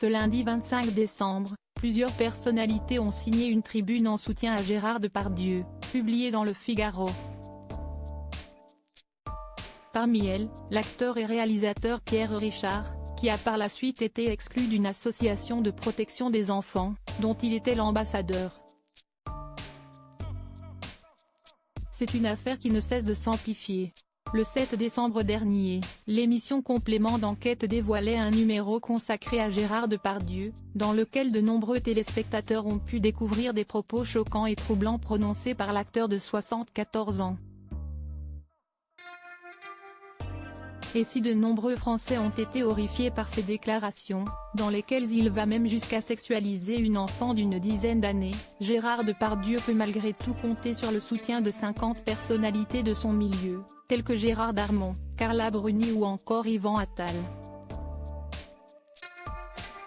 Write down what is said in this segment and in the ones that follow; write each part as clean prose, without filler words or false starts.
Ce lundi 25 décembre, plusieurs personnalités ont signé une tribune en soutien à Gérard Depardieu, publiée dans Le Figaro. Parmi elles, l'acteur et réalisateur Pierre Richard, qui a par la suite été exclu d'une association de protection des enfants, dont il était l'ambassadeur. C'est une affaire qui ne cesse de s'amplifier. Le 7 décembre dernier, l'émission Complément d'enquête dévoilait un numéro consacré à Gérard Depardieu, dans lequel de nombreux téléspectateurs ont pu découvrir des propos choquants et troublants prononcés par l'acteur de 74 ans. Et si de nombreux Français ont été horrifiés par ces déclarations, dans lesquelles il va même jusqu'à sexualiser une enfant d'une dizaine d'années, Gérard Depardieu peut malgré tout compter sur le soutien de 50 personnalités de son milieu, telles que Gérard Darmon, Carla Bruni ou encore Yvan Attal.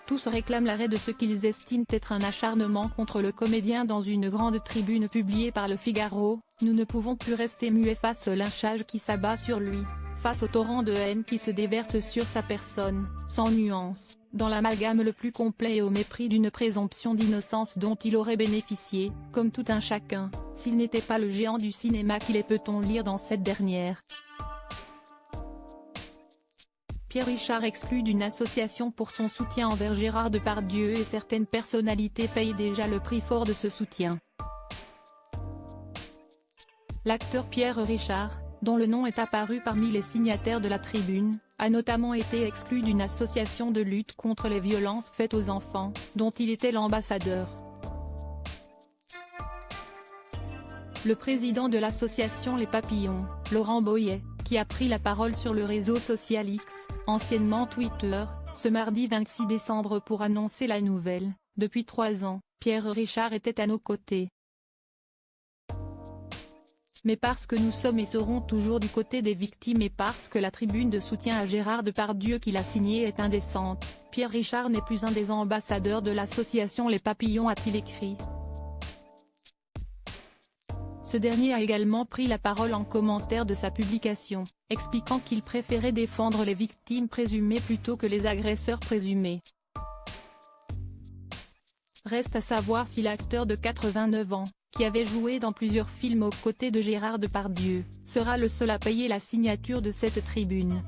Tous réclament l'arrêt de ce qu'ils estiment être un acharnement contre le comédien. Dans une grande tribune publiée par Le Figaro, nous ne pouvons plus rester muets face au lynchage qui s'abat sur lui, face au torrent de haine qui se déverse sur sa personne, sans nuance, dans l'amalgame le plus complet et au mépris d'une présomption d'innocence dont il aurait bénéficié, comme tout un chacun, s'il n'était pas le géant du cinéma qu'il est, peut-on lire dans cette dernière. Pierre Richard exclu d'une association pour son soutien envers Gérard Depardieu, et certaines personnalités payent déjà le prix fort de ce soutien. L'acteur Pierre Richard, dont le nom est apparu parmi les signataires de la tribune, a notamment été exclu d'une association de lutte contre les violences faites aux enfants, dont il était l'ambassadeur. Le président de l'association Les Papillons, Laurent Boyer, qui a pris la parole sur le réseau social X, anciennement Twitter, ce mardi 26 décembre pour annoncer la nouvelle. Depuis 3 ans, Pierre Richard était à nos côtés. Mais parce que nous sommes et serons toujours du côté des victimes et parce que la tribune de soutien à Gérard Depardieu qu'il a signée est indécente, Pierre Richard n'est plus un des ambassadeurs de l'association Les Papillons, a-t-il écrit. Ce dernier a également pris la parole en commentaire de sa publication, expliquant qu'il préférait défendre les victimes présumées plutôt que les agresseurs présumés. Reste à savoir si l'acteur de 89 ans, qui avait joué dans plusieurs films aux côtés de Gérard Depardieu, sera le seul à payer la signature de cette tribune.